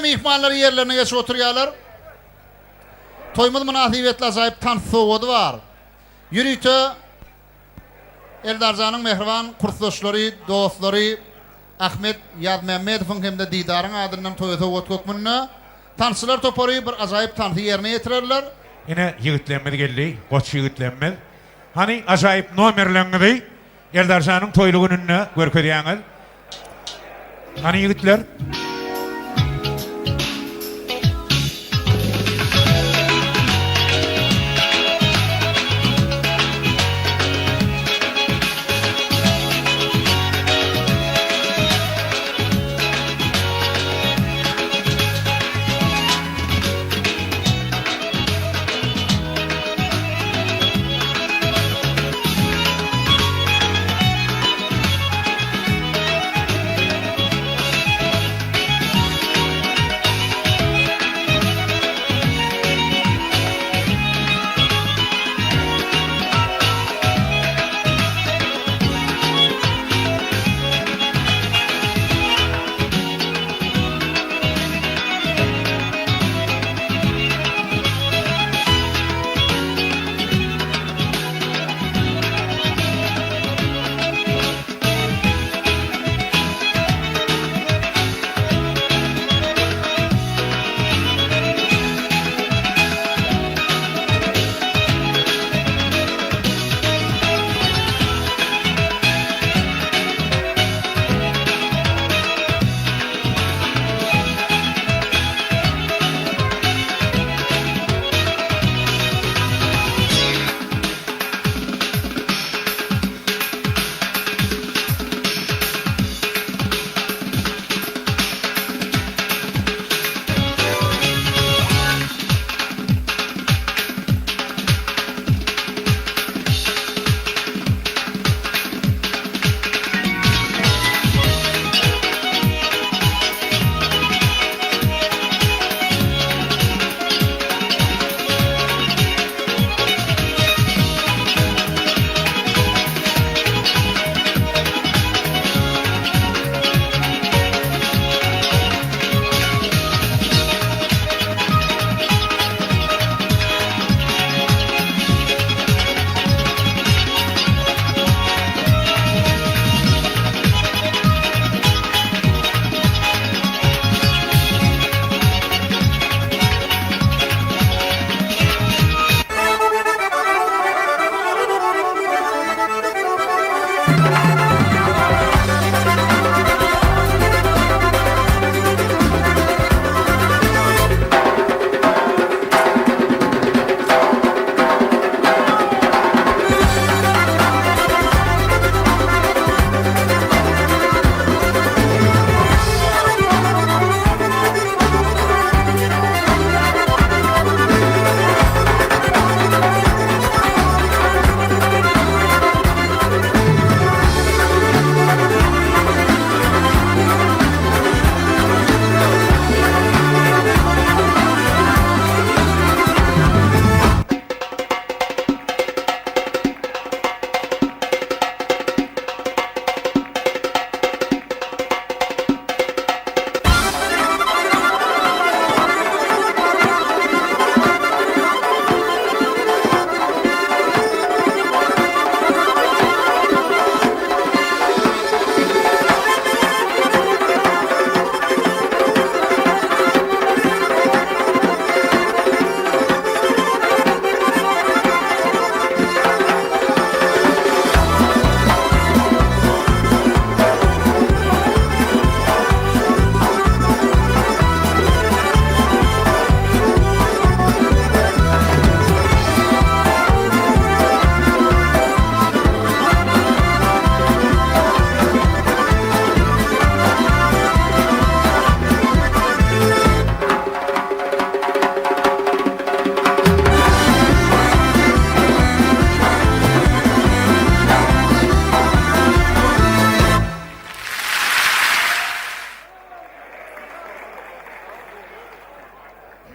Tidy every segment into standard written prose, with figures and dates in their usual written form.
mihmanları yerlerine geçip oturuyorlar. Toymuz münasibetli azayip tanıtığı var. Yürüytü Eldarzanın mehriban kursdoşları, dostları Ahmet Yadmemmedov'un hem de Didar'ın adından toyota otkokmunna tanısılar toparıyı bir azayip tanıtı yerine getirirler. Yine yigitlenmedi geldi, koç yigitlenmedi. Hani acayip nomerlenmedi. Eldarzanın toylu gününü görkediyanız. Hani yigitler?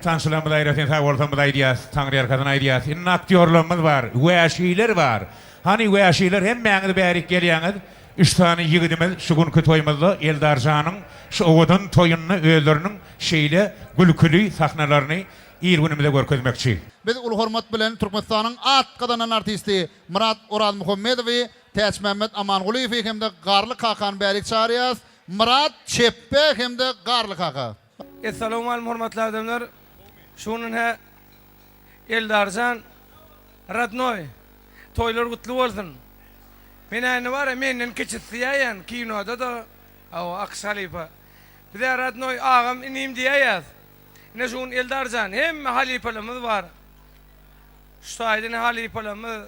Tanışılamı da ayırasın, sağoltamı da ayırasın, Tanrı arkasına ayırasın. İnna aktörlüğümüz var, veşiler var. Hani veşiler hem məğini bərik geliyanız, 3 tane yigidimiz şu günkü toyumuzda Eldarjanın şu oğudun toyununu öldürünün şeýle gülkülü sahnalaryny ýer günümizde görkezmekçi. Biz ulu hormat bilen Türkmenistanyň at gadanan artisti Murat Orad Muhammedowy, Täç Mehmet Amanguliýew hemde Garly Kakan bärik çağırýas. Murat Çeppe hemde Garly Kaka. Assalamu alaykum hormatly adamlar. Şunun he Eldarjan Radnoy toylar gutlu bolsun. Men ayny var menden keçitdiýän kinoda da Aksalipa. Bir de Radnoy ağam inim diýýär. Ne şun Eldarjan hem halipalymyz var. Şu aýdyň halipalymyz,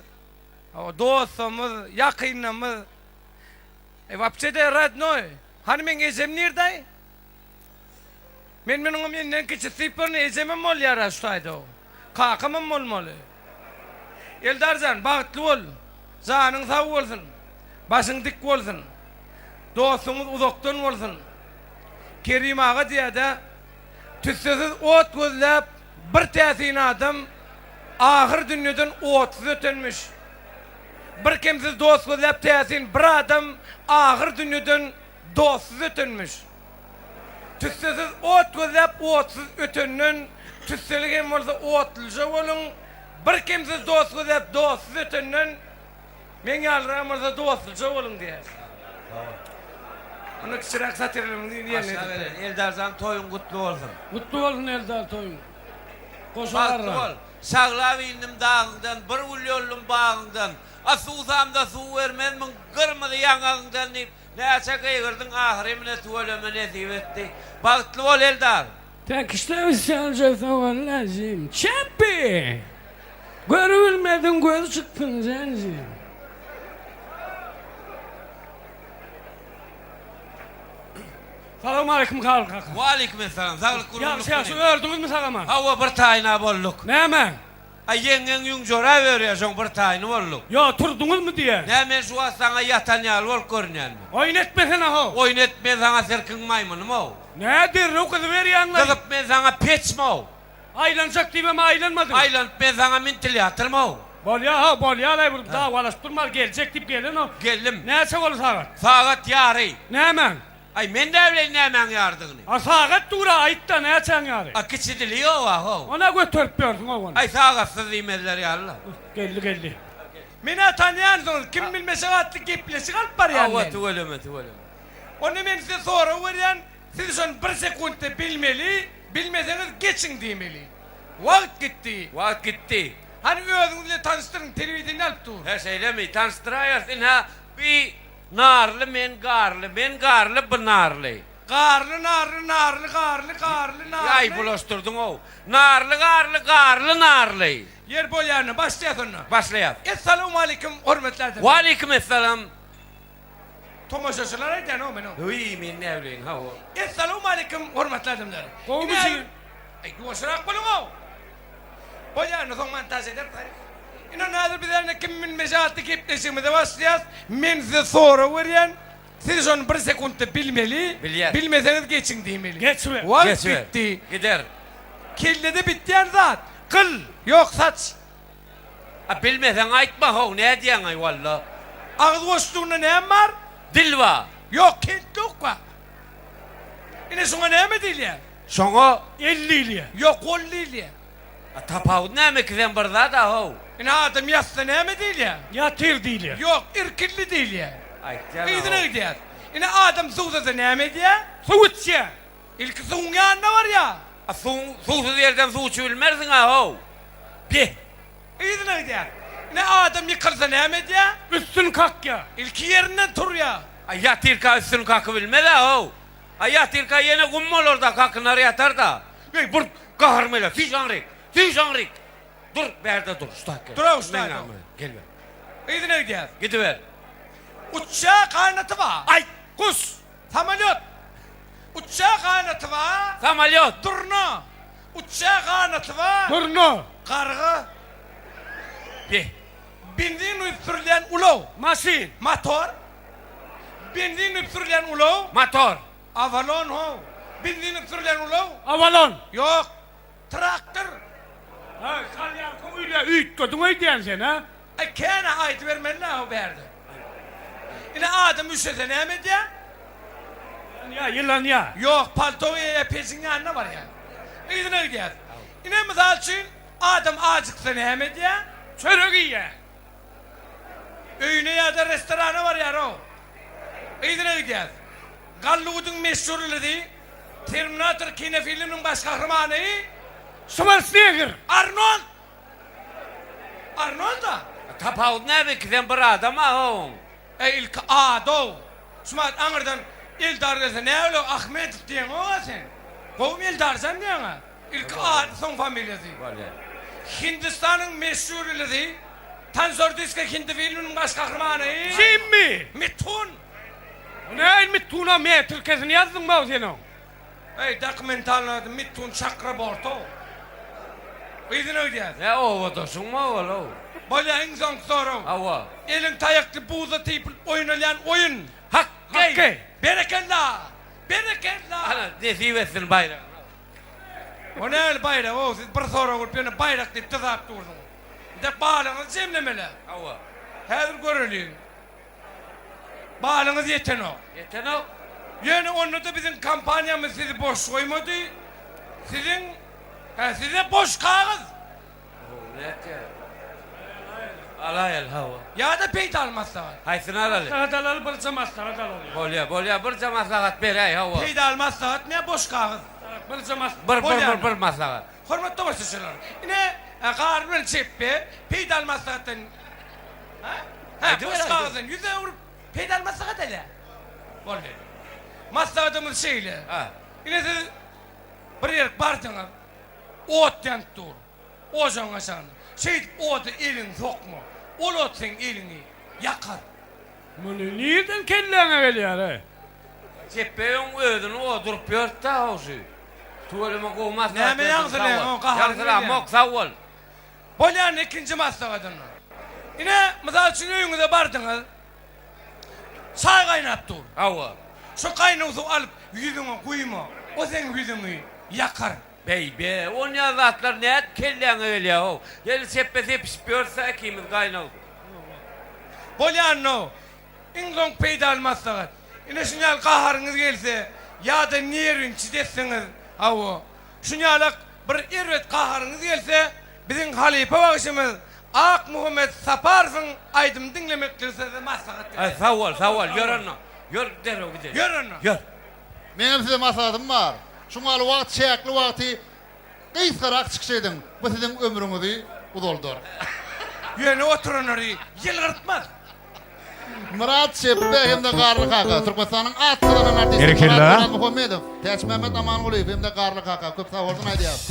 dostumyz, ýakynymyz. Wapçede Radnoy. Hani men ezem nerede? Men onun menden keçitdiýän ezemem bolýar şu aýda. Kakymym bolmaly. Eldarjan bagtly bol. Janyň sag bolsun. Başyň dik bolsun. Dostumyz uzakdan bolsun. Kerim ağa diýdi, tüssüz ot gözläp bir täsin adam ahir dünýeden otsuz ötenmiş. Bir kimsiz dost gözläp täsin bir adam ahir dünýeden dostsuz ötenmiş. Tüssüz ot gözläp otsuz ötenden tüssüligen bolsa otlyja bolun. Bir kimsiz dost gözläp dostsuz ötenden men ýalyram bolsa dostlyja bolun diýär. Onu kişirak satırlım diýeni. Eldarjan toyun gutlu olsun. Mutlu olsun Eldar toyun. Gutlu Koşalarla. ol. Sağlav indim dağından, bir ulyollum bağından. Asusamda su vermezmin, kırmızı yanağından deyip, näçe gıygırdın ahirimine tuvalöme nesip etti. Bagtlı ol Eldar. Tek işlemişsen lazım. Çempi! Görülmedin göz çıktın sensin. Selamun aleyküm Garly Kaka. Wa aleykümselam. Sağlık kuruluk. Yaxşı ördünüz mü sağaman? Hava bir tayına bolluk. Ne hemen? Ay yengen yung jora veriyorsun bir tayını bolluk. Ya turdunuz mu diye? Ne men şu sana yatan yal bol görünýän mi? Oynetmesene ho. Oynetme sana serkin maymunum o. Nedir o kızı veriyanlar? Kızıp men sana peçme o. Aylanacak diye mi aylanmadın? Aylanıp men sana mintilyatırma o. Bol ya ha bol ya lay burada daha valaştırma gelecek deyip gelin o. Geldim. Ne çabuk saat? Saat yarı. Ne hemen? Ay men de evlen hemen yardığını. A saat dura ait da ne çan yarı? Akıçı diliyor va ho. Ona götürüp gördün o onu. Ay sağatsız imeller ya Allah. Geldi. Mena tanıyansınız, kim bilmese atlı gepleşik alıp var yani. Ava tuvaleme. Onu men size sonra veren, siz son bir sekunde bilmeli, bilmeseniz geçin demeli. Vakit gitti. Vakit gitti. Hani özünüzle tanıştırın, televizyonu alıp dur. Her şeyle mi? Tanıştırayarsın ha. Bir narlı men garlı bu narlı. Karlı, narlı. Ay bulaştırdın o. Narlı narlı. Yer boyarını başlayasın. Başlayalım. Esselamu aleyküm, hürmetli adamlar. Wa aleykümselam. Tomaşaşılar aydan o men o. Uy men evlen ha o. Esselamu aleyküm, hürmetli adamlar. Kovmuşsun. Ay güveşerak bulun o. Boyarını son montaj eder. İnan nadir bizlerine kim bilmese atlı gepleşimize başlayas. Men size sonra veren, siz son bir sekunde bilmeli, Bilyar. bilmeseniz geçin demeli. Geçme. Vakit Geçme. bitti. Gider. Kellede bittiyen zat. Kıl, yok saç. Ha bilmesen aytma ho. Ne diyen ay valla. Ağız boşluğunda neyem var? Dil var. Yok, kentlik var. Yine şuna ne mi değil ya? Şoňa 50 ile. Yok, kol değil ya. tapaw näme kizen bir da ho. Yine adam yassı ne mi değil ya? Yatır değil. Yok, irkilli değil ya. Ay İyidine gidiyor. Yine adam suğdası ne mi diye? Soğutça. İlk suğun yanında var ya. Susuz yerden su içilmezsin ha ho. Bir. İyidine gidiyor. Yine adam yıkılsa ne mi diye? Üstün kalk ya. İlk yerinden tur ya. Ay yatirka üstün kakı bilmez ha ho. Ay yatirka yine gummol orada kakınar yatar da. Ey bur kaharmayla. Fijanrik. Dur berde dur. Usta. Dur, usta. Gel be. İyidine gidiyor. Gidiver. Uçağı kaynatı var. Ay kus. Samolyot. Uçağı kaynatı var. Samalyot. Durna. Uçağı kaynatı var. Durno. Kargı. Bir. Benzin üstürülen ulov. Masin. Motor. Benzin üstürülen ulov. Motor. Avalon ho. Benzin üstürülen ulov. Avalon. Yok. Traktör. Ha kalyan kumuyla üyt götün öydeyen sen ha. Kene ait vermeli o verdi. Yine adam üşese ne mi diye? Yılan ya. Yok paltoyu peşin yanına var ya. İdine gidiyor. İne misal için adam acıksın hemen ya. Çörek ye. Öğüne ya da restoranı var ya o. İdine gidiyor. Galluğudun meşhurları değil. Terminator kine filminin baş kahramanı. Schwarzenegger. Arnold. Arnold da. Tapavut ne be ki sen bir adam ha. İlk Ado. Şumat anırdan Eldar dese ne öyle Ahmet diyen o sen. Kovum Eldar sen diyen ha. İlk son familyası. Hindistan'ın meşhurları. Tanzor Diske Hindi filminin baş kahramanı. Kim mi? Mitun. Ne ilmi tuna me Türkçesini yazdın mı o senin? Dokumentarlarda Mitun Chakraborty. İzin ödeyez. Ne ovadasın mı oğlum? Böyle en son soru. Hava. Elin tayaklı buğza teyip oynayan oyun. Hakkı. Berekella. Berekella. Ana desivesin bayrağı. O ne el bayrak o siz bir soru olup yani bayrak deyip tezap durdun. De bağlığınız cemlemeli. Hava. Her görülüyor. Bağlığınız yeten o. Yeter o. Yani onu da bizim kampanyamız sizi boş koymadı. Size boş kağıt. Ne yeter? Alayel hava. Ya da peyt almazsa. Haysın alalı. Saradalalı bırcamaz saradalalı. Bolya bir maslahat ber ay hava. Peyt almazsa ne boş kağıt. Bırcamaz. Bir maslahat. Hürmetli başçılar. Yine karnın çeppe peyt almazsa Haydi boş ver, haydi. kağıdın yüze vurup peyt almazsa hele. Bolya. Maslahatımız şeyle. Ha. Yine siz bir yer partına ot yanıp dur. Ocan aşağını. Otu elin sokma. Ol ot sen elini yakar. Bunu nereden kellene geliyor he? Ceppeyin ödünü oturup yört da hoşu. Tuvalime kovmaz. Ne mi yansılayan o kaharını Yansılayan diyen? mok savol. Bolyanın ikinci maslahatını. Yine misal için öğünüze bardınız. Çay kaynat dur. Hava. Şu kaynağı su alıp yüzüne koyma. O senin yüzünü yakar. Bey o ne zatlar ne kellene geliyor o. Gel ceppesi pişiyorsa ikimiz kaynağı. Bolyanın o. En son peyda almazsanız. Yine şunyal kaharınız gelse ya da niyerin çidetsiniz. Hava. Şunyalak bir irvet kaharınız gelse bizim halife bakışımız Ak Muhammed Saparov'un aydım dinlemektirse de maslahat. Ay savol gör onu. Gör der o gider. Gör onu. Gör. Benim size maslahatım var. Şuňaly wagt çäkli wagty gysgarak çykşydym. Bu sizin ömrüňizi uzaldyr. Yeni oturunları yılgırtmaz. Murat Çeppe hem de Garly Kaka. Türkmenistan'ın atlanan artisti Erekella. Murat Muhammedov. Täç Mehmet Amanguliyev hem de Garly Kaka. Köp sag bolsun aýdýas.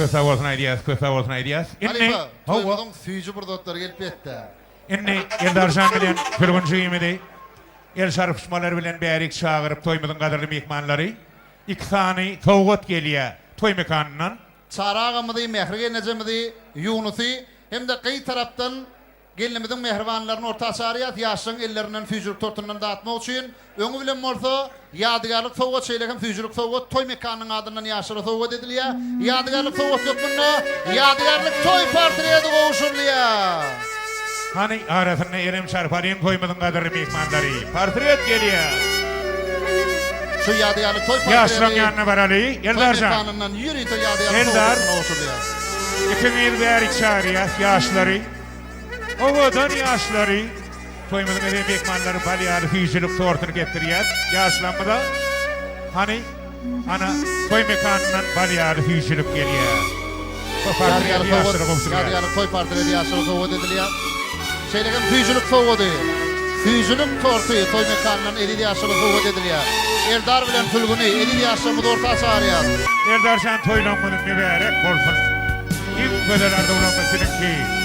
Kösa bolsun aýdýas. Inni, Halifa, hova. toýmadyň süýji bir dotlar gelip etdi. Inni Eldarjan bilen Filgunçy ýemedi. El şarpışmalar bilen bärik çağırıp toýmadyň gadyrly mehmanlary. İki sany sowgat gelýär toý mekanyndan. Çarağımyzy, mehri necemidi, Yunusi hem de kıy tarapdan gelinimizin mehribanlaryny orta açarýat, ýaşyň ellerinden füýjürlik tortundan dağıtmak üçin öňü bilen bolsa ýadygarlyk sowgat şeýlekem füýjürlik sowgat toý mekanynyň adyndan ýaşyry sowgat edilýär. Ýadygarlyk sowgat ýokmunda ýadygarlyk toý portreti gowşurulýar. Hani arasynda Erem Şarparyň toýmadyň gadyrly mehmanlary. Portret gelýär. Şu ýadygarlyk toý Ýaşlaryň portreti ýanyna barally. Eldarjan. Mekanyndan ýüri to ýadygarlyk Eldar. sowgat gowşurulýar. İkimiz bärik çağırýar ýaşlary. Owadan ýaşlary toýmadyň edip mehmanlary balýary füýjürlik tortuny getirýär. Ýaşlanmada hani ana toý mekanyndan balýary füýjürlik gelýär. Bu portret ýaşlary gowşurýar. Ýadygarlyk toý portreti ýaşyry sowgat edilýär. Şeýlekem füýjürlik sowgaty. Füýjürlik tortuy toý mekanyndan 50 ýaşyry sowgat edilýär. Eldar bilen Fulguny 50 ýaşymy orta açarýar. Eldarjan toýlanmadyň mübarek bolsun. İlk gözelerde ulanmasının ki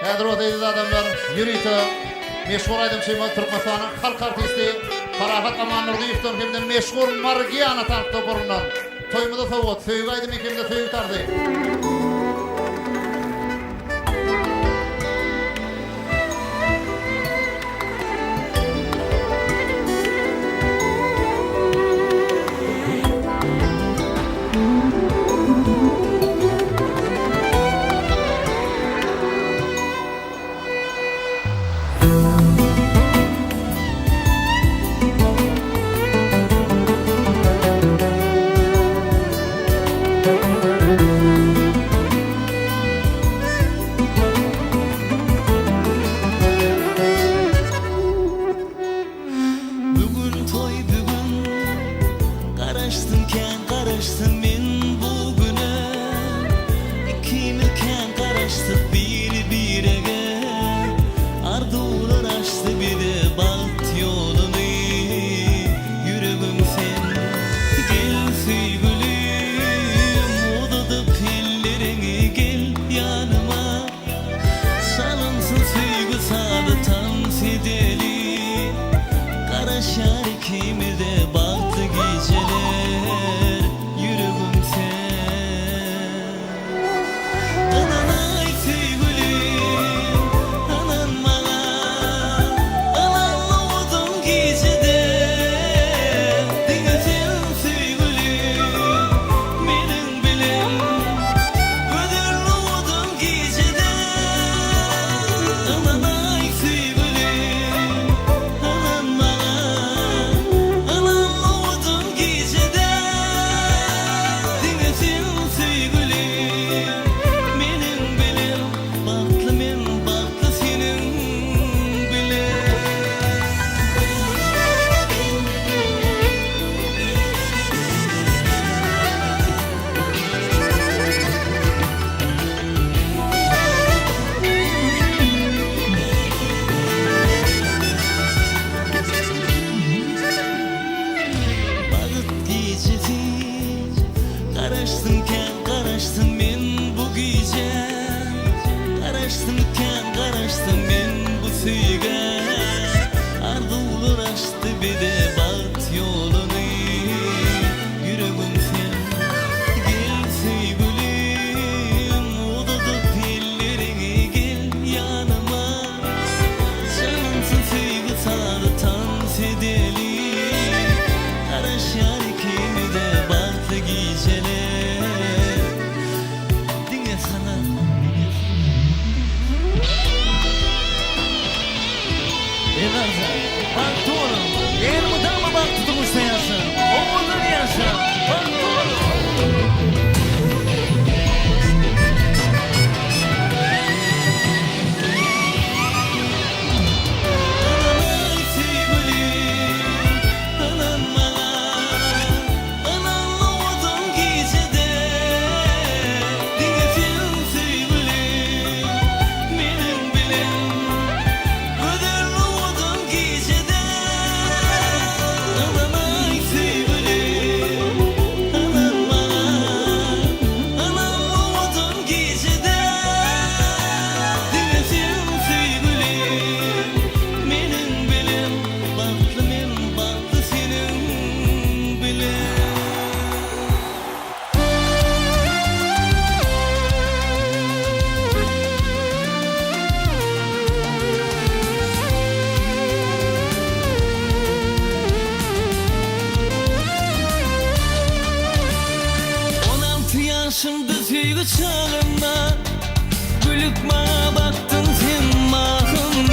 Häzir o diýdi adamlar ýürüýte meşhur aýdym Şeýmal Türkmensanyň halk artisti Farahat Amanurdiýewden hemde meşhur Margiana tarapda borunan toýmada sowgat söýgü aýdym hemde söýgü tardy. Bugün toy bugün Karaştım men bugüne İkimiken karaştık bir-birege Ardular açtı bir de baht yolunu Yüreğim sen gel sevgilim Odadıp ellerini gel yanıma Çalınsın sevgi sağlıtan sedeli Karaşar ikimizde bahtı geceler Yüreğim sen Ananay sevgilim Anan bana Ananla odun gecede Dinlesin sevgilim Benim bilim Ödürlü odun gecede Ananay sevgilim Anan bana Ananla odun gecede Dinlesin sevgilim Benim bilim Bahtlı men bahtlı senin bilim Bağıt gecesi Karaştım men bu gece Karaştım men bu süýge Ardular açtı bir de baht yolunu Yüreğim sen gel sevgilim Odadıp ellerini gel yanıma Çalınsın sevgi sağlıtan sedeli Karaşar ikimizde bahtlı geceler Dinle sana Evarza, baktı oğlum Elmiden mi baktı durmuşsa yaşa Oğuldan yaşa Baktı oğlum Ananay sevgilim Anan bana Ananla odun gecede Dinlesin sevgilim Benim bilim Ödürlü odun gecede Ananay sevgilim Anan bana Ananla odun gecede Dinlesin sevgilim Benim bilim Bahtlı men bahtlı senin bilim On altı yaşımda sevgi çağımda Gülüp bana baktın sen mahım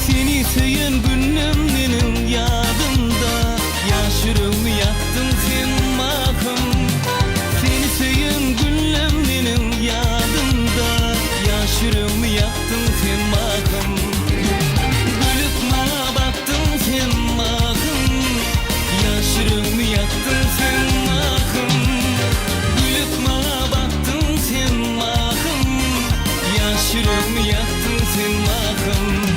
Seni söyleyen günüm benim yadımda Yaş yüreğimi yaktın sen mahım Seni söyleyen günüm benim yadımda Yaş yüreğimi yaktın sen mahım Gülüp bana baktın sen mahım Yaş yüreğimi yaktın sen mahım Gülüp bana baktın sen mahım Yaş yüreğimi yaktın sen mahım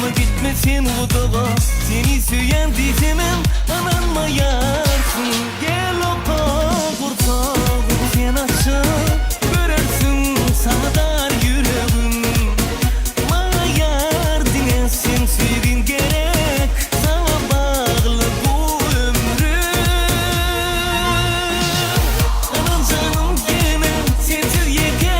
Ama gitmesin o dava. Seni söyleyen dizemem, ananmayarsın. Gel opa kurtağım sen açın. Görürsün sağdar yüreğim. Bana yar dinesin sevin gerek. Sana bağlı bu ömrüm. Anam canım yeme, sensiz yeke.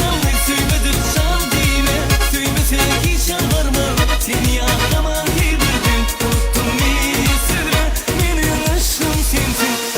Yalnız söyledik can dime. Söylemesek hiç yalvarma. Seni ağlaman devirdim. Tuttun beni sırra. Benim aşkım sensin.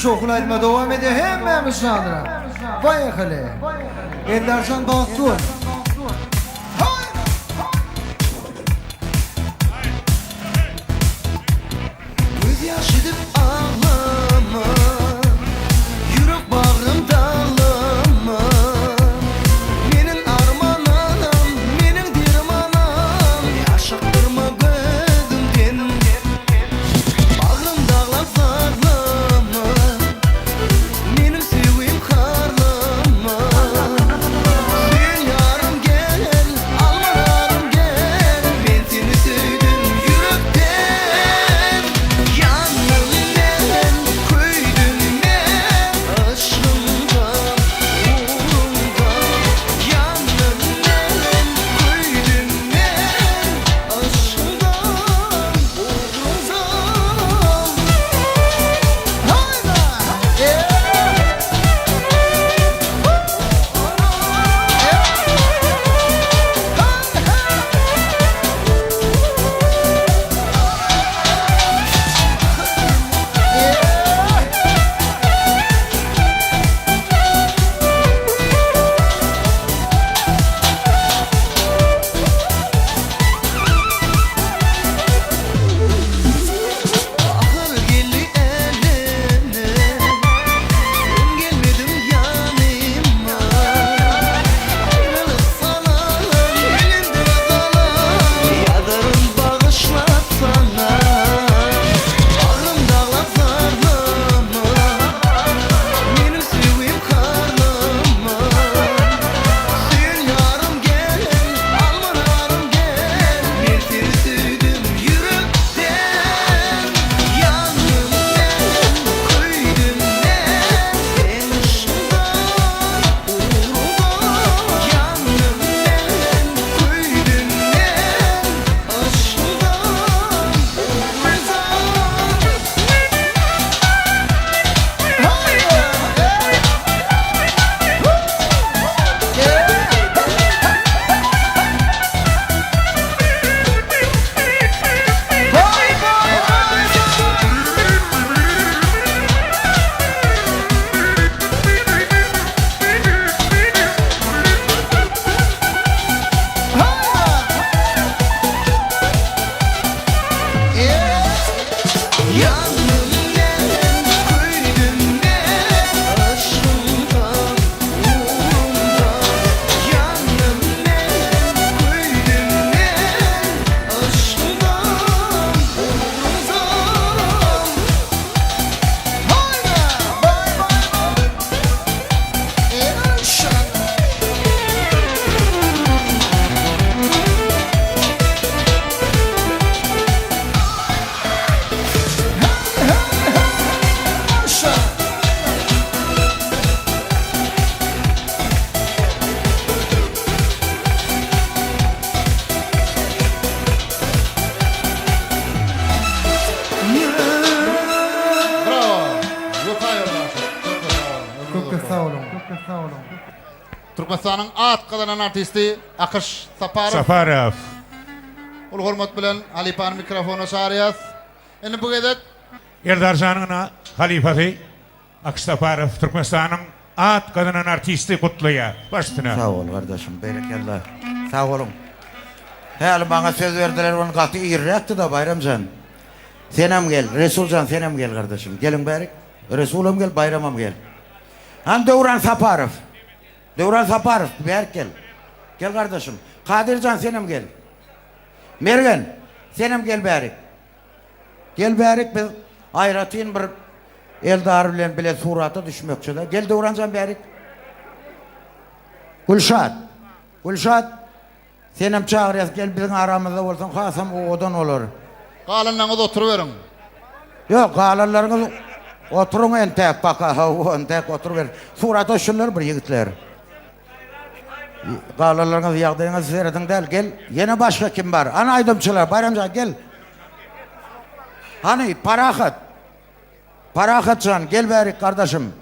şokulaytma devam ediyor. Hemmemiz sandıra. Vay yakale. Endercan Baltuğ. Göz yaşıdıp ağlama, yürek bağrım dağlama. Menin armananam, menin dirmanam, yaşaktırma gözümden. Bağrım dağlar zarlama, menin sevgim karlama. Sen yarım gel, almararım gel, ben seni sevdim yürekten. Yanımdan, köydümden, aşkımdan, uğrumdan. Yanımdan, köydümden, aşkımdan, uğrumdan. Hayda! Ahır geldi eline, sen gelmedin yanıma. Ayrılık falan, elimde kalan, yadarım bağışlasana. Bağrım dağlar zarlama, benim sevgim karlama. Sen yarım gel, almararım gel, ben seni sevdim yürekten. Yanımdan, köydümden, sen ışığından, uğrumdan. Yanımdan, köydümden, aşkından, Yanımdan, köydümden, aşkımdan, uğrumdan. Yanımdan, köydümden, aşkımdan, uğrumdan. Hayda! Bravo. Yutayırlar. Çok sağ olun. Çok sağ olun. Türkmenistan'ın at kazanan artisti Akış Saparov. Safarov. Ul hormat bilen Alipan mikrofonu sarıyat. Endi bu gedet Erdarjan'ın halifası Akış Safarov Türkmenistan'ın at kazanan artisti kutluya. Baştına. Sağ ol kardeşim, berekallah. Sağ olun. Hal bana söz verdiler, onu kalktı irrekti da Bayramcan. Senem gel, Resulcan senem gel kardeşim. Gelin bari. Resulüm gel, Bayramam gel. Han Devran Saparov. Devran Saparov, Berk gel. Gel kardeşim. Kadircan senem gel. Mergen, senem gel bari. Gel bari, biz ayratın bir Eldar bilen bile suratı düşmekçe de. Gel Devrancan bari. Gülşat. Gülşat. Senem çağırıyız, gel bizim aramızda olsun, kasam o odan olur. kalanlarınız oturuverin. Yok, kalanlarınız oturun entek baka, entek oturuver. Suratı düşürler bir yigitler. Kalanlarınız yağdığınız seyredin del, gel. Yine başka kim var? Ana aydımçılar, Bayramcan gel. Hani Parahat. Parahatcan, gel bari kardeşim.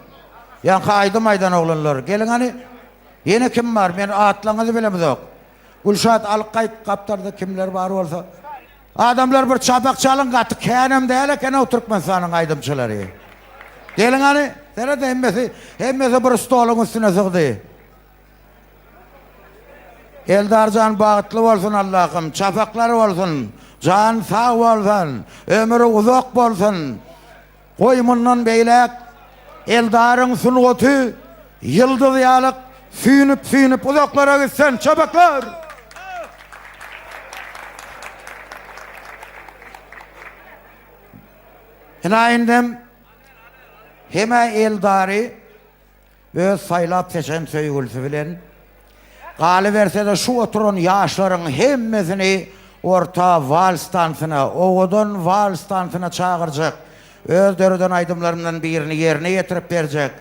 Yankı aydım oğlanlar, gelin hani. Yine kim var? Ben atlarınızı bilemiz yok. Gülşat Alkayt kaptarda kimler var olsa. Adamlar bir çapak çalın katı. Kenem değil, kene Türkmenistan'ın aydımçıları. Gelin hani, sene de hemmesi bir stolun üstüne sıkdı. Eldarcan bağıtlı olsun Allah'ım, çapakları olsun, can sağ olsun, ömrü uzak olsun. Koymundan beylek, Eldar'ın sunuğutu, yıldız yalık, süynüp uzaklara gitsen çapaklar. Hinaindim, heme Eldar'ı, öz saylap seçen söygülsü bilen, gali verse de şu oturun yaşların hemmesini orta val stansına, oğudun val stansına çağıracak. Özdörüden aydımlarından birini yerine getirip verecek.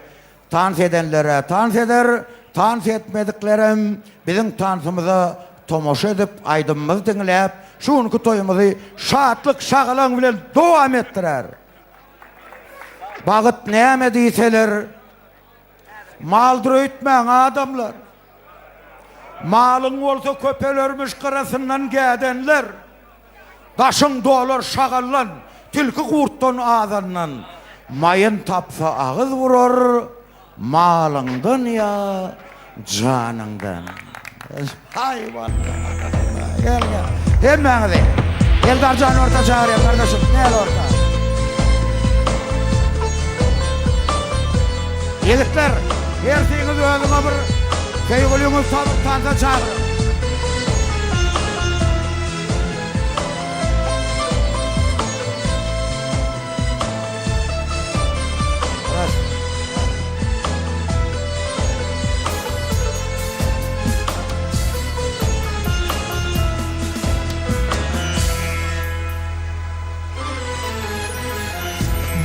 Tans edenlere tans eder, tans etmediklerim bizim tansımıza tomoş edip aydımımızı dinleyip şunku toyumuzu şatlık şağılan bile devam ettirer. Bağıt neyme deyseler, maldır öğütmeyen adamlar. Malın olsa köpelermiş kırasından gedenler. Taşın dolar şağallan, tilki kurttan ağzından. Mayın tapsa ağız vurur, malından ya canından. Hayvan. Gel. Hemen de. Eldarcan orta çağırıyor kardeşim. Gel orta. Yigitler, erteğiniz özüme bir köygülüğünüz tansa çağırın.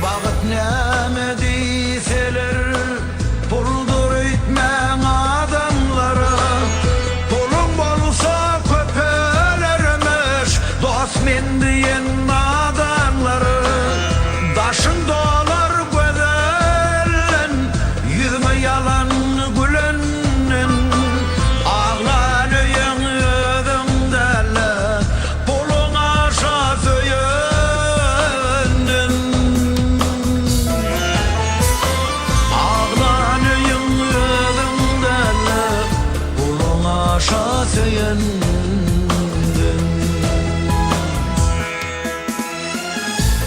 Bağıt neme deyseler, puldur itmen adamları. Pulun bolsa köpelermiş, dost men diyen adamları. Daşın dolar gödellen, yüzme yalan gülennen. Ağlanıyan özümdelle, pulun aşağı söyündün. Ağlanıyan özümdelle, pulun aşağı söyündün.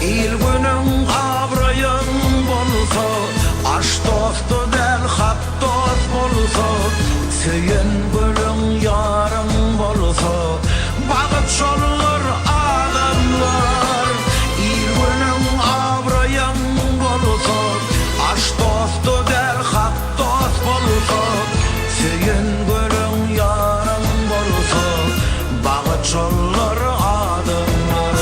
İl günün abrayın bolsa, aş dostu del hap dost bolsa, söyün gülün yarın bolsa, bağıt şolur adamlar. İl günün abrayın bolsa, aş dostu del hap dost bolsa, söyün gülün yarın bolsa, bağıt şolur adamlar.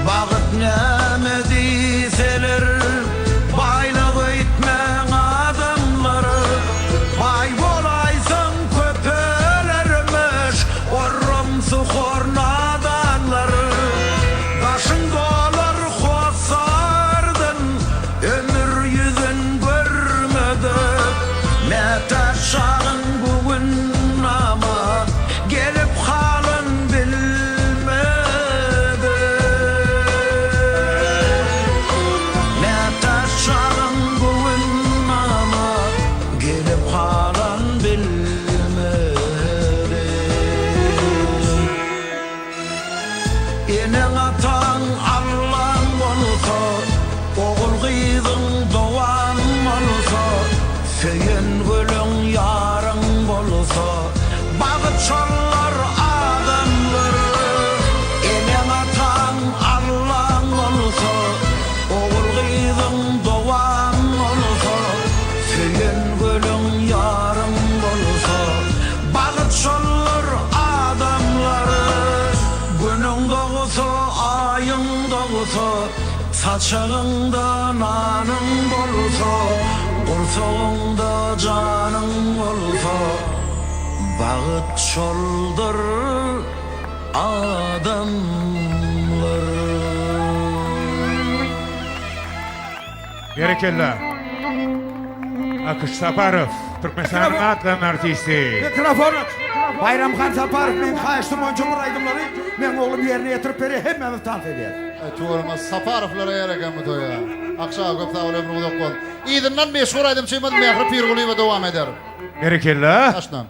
Bağıt neme deyseler, baylığı itmen adamları. Bay bolaysın köpelermiş, orrumsu hornadanları. Taşın dolar hosardın, ömür yüzün görmedik. Metaşağın bugün ama, gelip halın bilmedi. Metaşağın bugün ama, gelip halın bilmedi. Enin atan Allah'ın olsa, oğul kızın doğan olsa, söyün gülün yarın bolsa, bağıt şollar adamları. Enin atan Allah'ın olsa, oğul kızın doğan olsa, söyün gülün yarın bolsa, bağıt şollar adamları. Günün doğusu ayın doğusu, Açağında nanın bolsa, ortağında canın bolsa, bağıt çoldur adamlar. Berekella. Akış Saparov, Türkmenistan'ın atlan artisti. Mikrofon Bayramxan Saparov men Haýşym Onçumur aýdymlary men oglum ýerine ýetirip beri hemmemiz tanıp edýär. Tuğrulmaz Saparovlara ýeregen bu toya. Akşa köp sağ ömrü uzak bol. İdindan meşhur aýdym çymadı Mehri Pirguliýew dowam eder. Berekella. Taşdan.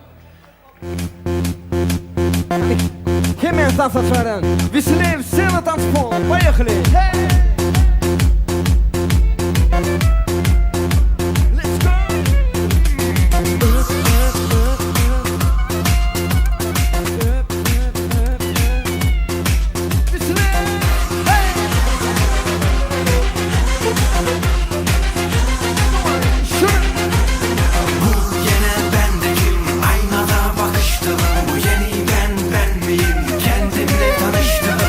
Hemen sansaçların Vislev Sena Tanspol Поехали! Let's go! Vislev! Hey! Bu yine bendeyim, aynada bakıştım. Bu yeni ben miyim? Kendimle tanıştım.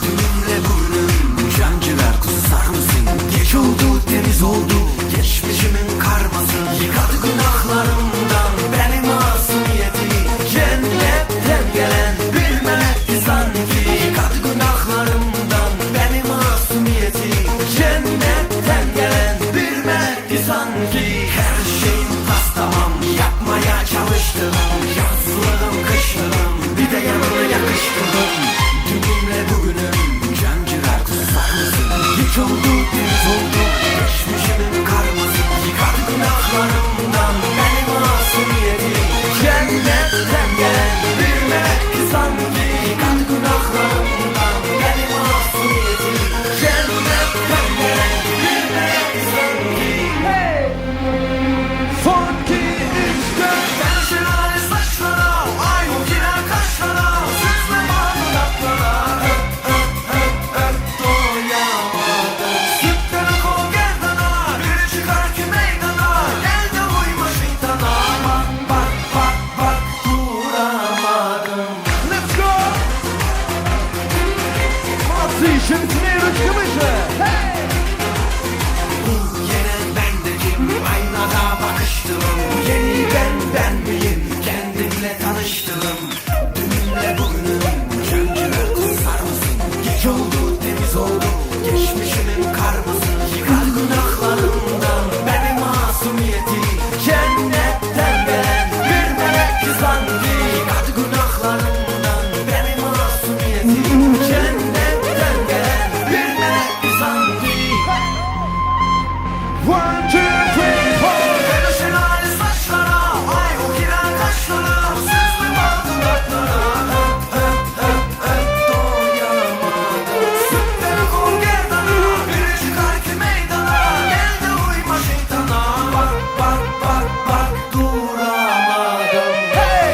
Dünümle burnum, cancılar kusar mısın? Geç oldu, deniz oldu, geçmişimin karması. Yıkadı günahlarımdan benim masumiyeti. Cennetten gelen bilmekti sanki. Yıkadı günahlarımdan benim masumiyeti. Cennetten gelen bilmekti sanki. Her şeyim tas tamam, yapmaya çalıştım. Yazlığım, kışlığım, bir de yanına yakıştırdım. Dünümle bugünüm, cancılar kusar mısın? Hiç oldu, deniz oldu, geçmişimin karması. Yıkadı günahlarımdan benim masumiyeti. Cennetten gelen bir melekti sanki. Yıkadı günahlarımdan benim masumiyeti. Cennetten gelen bir melekti sanki. Son 2 3 4 Ben şelale saçlara, ay o giren kaşlara, süzme bağlı dudaklara. Doyamadım. Sütten kol gerdana, biri çıkar ki meydana. Gel de uyma şeytana. Bak duramadım. Let's go! Молодцы, еще быстрее ручки выше! Hey! Bu yine bendeyim, aynada bakıştım. Bu yeni ben miyim? Kendimle tanıştım. Dünümle bugünüm, cancılar kusar mısın? Geç oldu, temiz oldu, geçmişimin karması. Yıkar günahlarımdan benim masumiyeti. Cennetten gelen bir melekti sanki. Yıkar günahlarımdan benim masumiyeti. Cennetten gelen bir melekti sanki. 1 2 3 4 Böyle şelale saçlara, ay o giren kaşlara, süzme bağlı dudaklara. Doyamadım. Sütten kol gerdana, biri çıkar ki meydana. Gel de uyma şeytana. Bak duramadım. Hey!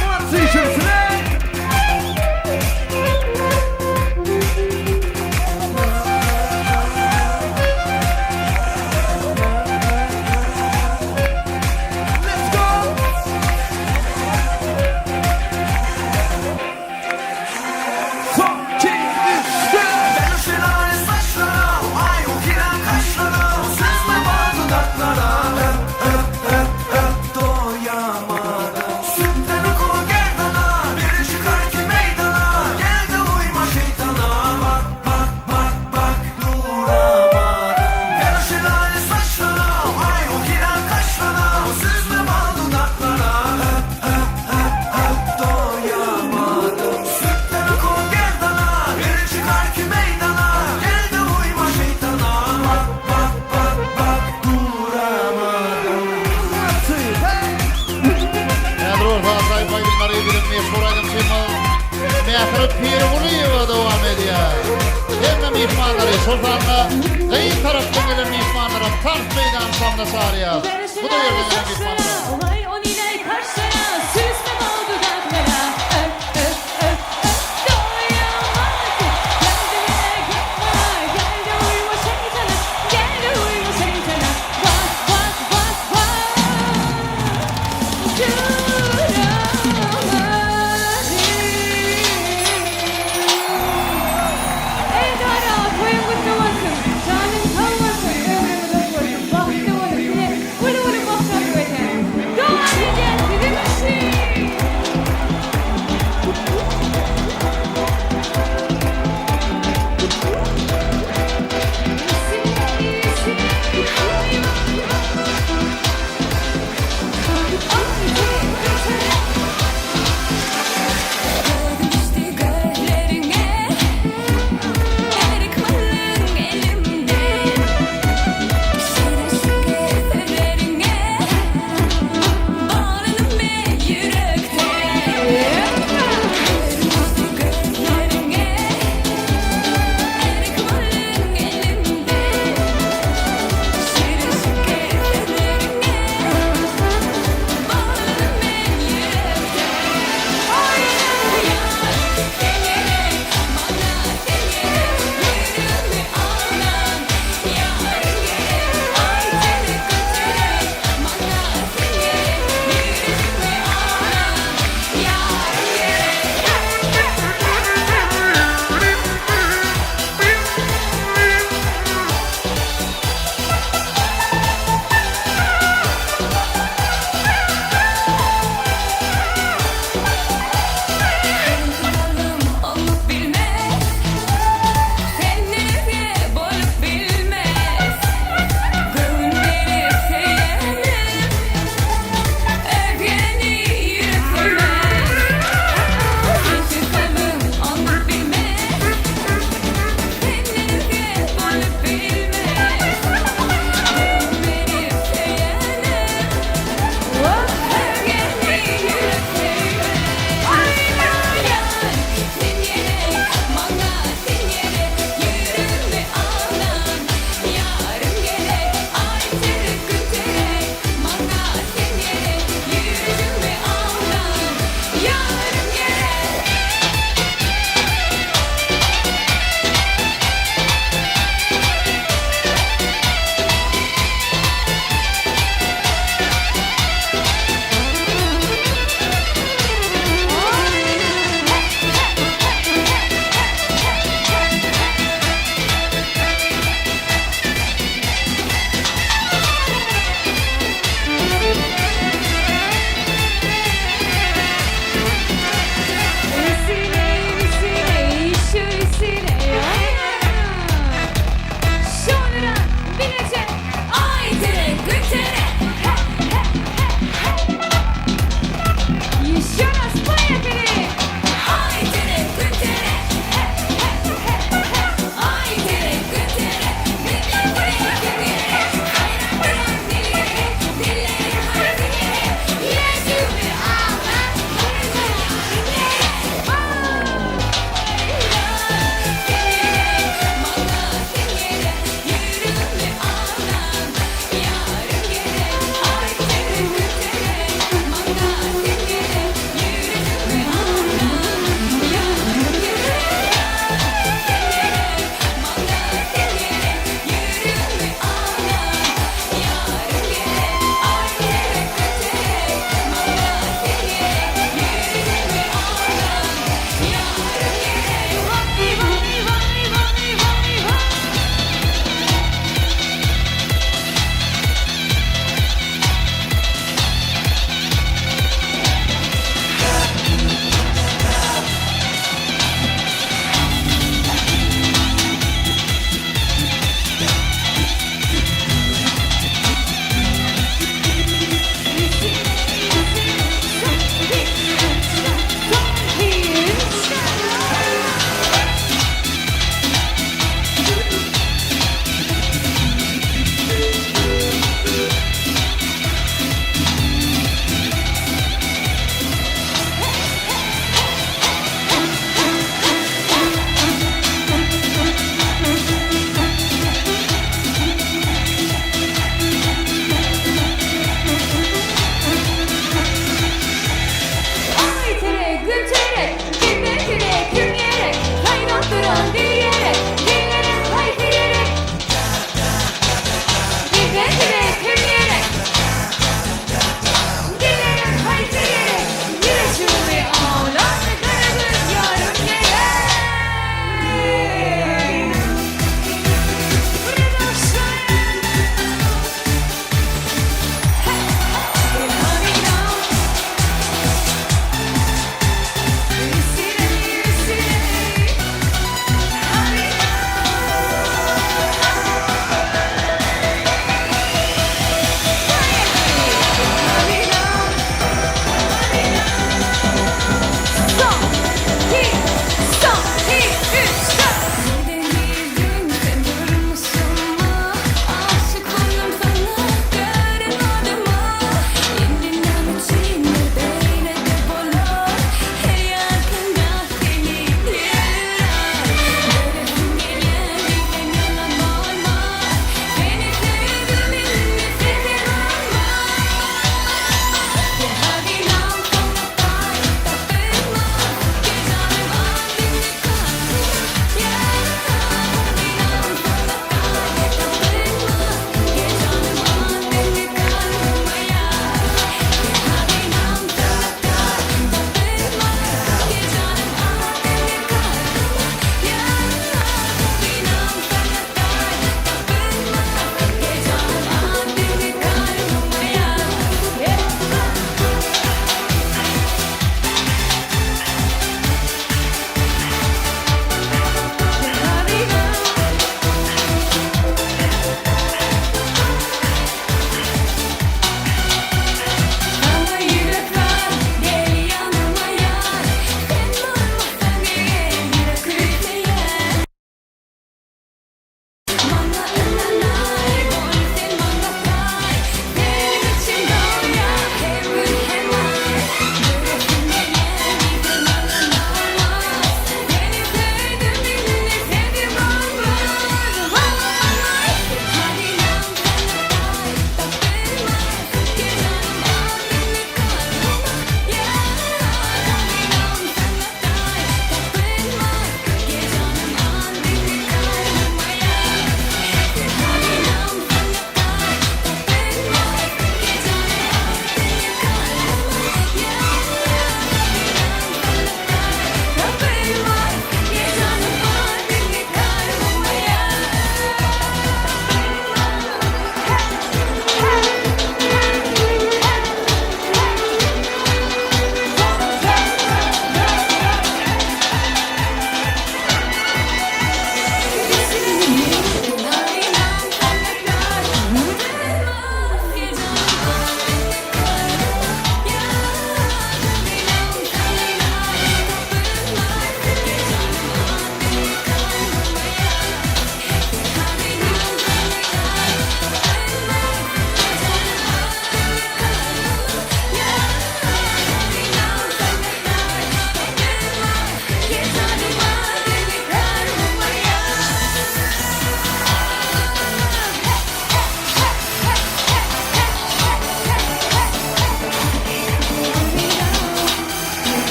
Молодцы, еще быстрее! Let's go! Son 2 3 4 Ben şelale saçlara, ay o giren kaşlara, süzme bağlı dudaklara. Doyamadım. Sütten kol gerdana, biri çıkar ki meydana. Gel de uyma şeytana. Bak duramadım. Ben şelale saçlara, ay o giren kaşlara, süzme bağlı dudaklara. Doyamadım. Sütten kol gerdana, biri çıkar ki meydana. Gel de uyma şeytana. Bak duramadım. Edror Fazlay Baydınları bilen meşhur aýdym çymady Mehri Pirguliýew dowam edýär. Hemme mihmanlary sultana, gaý tarapdan gelen mihmanlara tarp meydan samda sarýar. Bu da ýerden gelen mihmanlar. Olay on ile karşıya süsme bal dudaklara doyamadım. Kendine gitme, gel de uyuma şeytana, gel de uyuma şeytana. Bak duramadım. Ey taraf, uyum kutlu olsun.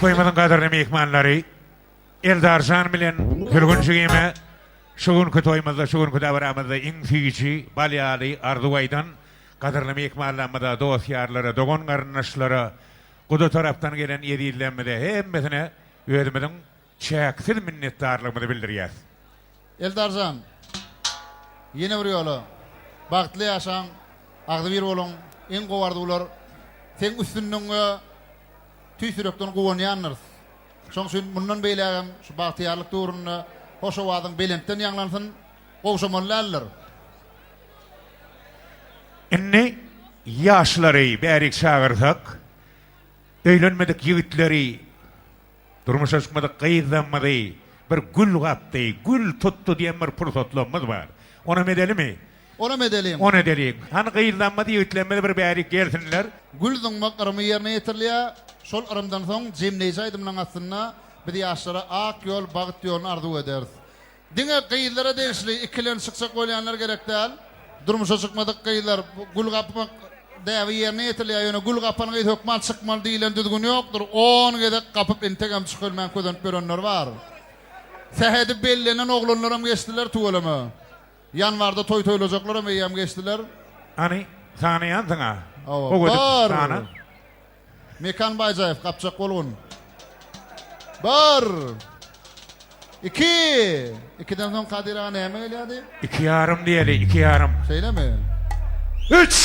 Toymanyň gaderly mehmanlary, Eldarjan bilen Gülgünçigime şugunkü toymazda, şugunkü davaramızda iň fiýiçi, balyaly Arduwaydan gaderly mehmanlarymyza, dostýarlara, dogon garnaşlara, Guda tarapdan gelen ýedillenmede hemmesine özümiziň çäksiz minnetdarlygymyzy bildirýäs. Eldarjan, yine bir ýola, bagtly ýaşaň, agdy bir bolun, en gowardylar, sen üstünniňe tüýsürekden gowanýanlar. Şoň üçin mundan beýlegem şu bagtyarlyk döwrüne hoşa wadyň belentden ýanglansyn, gowşamanlarlar. Inni ýaşlary bärik çağırsak, öýlenmedik ýigitleri, durmuşa çykmadyk gyýdanmady, bir gül gapdy, gül tutdy diýen bir pursatlarymyz bar. Ona medelimi? Ona medeliyim. Ona edelim. Hani gyýdanmady, ýigitlenmeli bir bärik gelsinler. Gülüň makramy ýerine ýetirliýär. Şol ırımdan soň jemleýse aýdymlaň aslynda biz ýaşlara ak ýol, bagyt ýolunu arzuw ederiz. Diňe gyýylara degişli ikilen çyksak bolýanlar gerek däl. Durmuşa çykmadyk gyýylar gül gapmak däwi ýerine ýetirliýär. Ýöne gül gapany gyýy hökman çykmaly diýilen düzgün ýokdur. 10 gedek gapyp entegem çykylmayan közenip görenler bar. Sehedi bellenen oglanlaram geçdiler tuwalama. Yanvarda toy toylajaklar hem eýem geçdiler. Hani sanayan sana. Bar. Sana. Mekan Bayzaev kapçak bolgun. Bar. 2. 2'den soň Kadir ağa näme gelýärdi? 2,5 diýeli, 2,5. Söyleme. 3.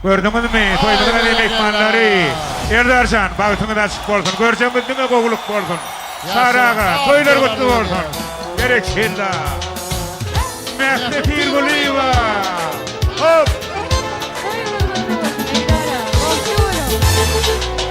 Gördüňizmi? Toýmagyň mehmanlary. Eldarjan, bagtyňyz açyk bolsun. Görjemizdiňe gowuluk bolsun. Saraga, toýlar gutly bolsun. Gerekçilla. Mehmet Pirguliyeva. Hop! Meydara, Bolşuwara.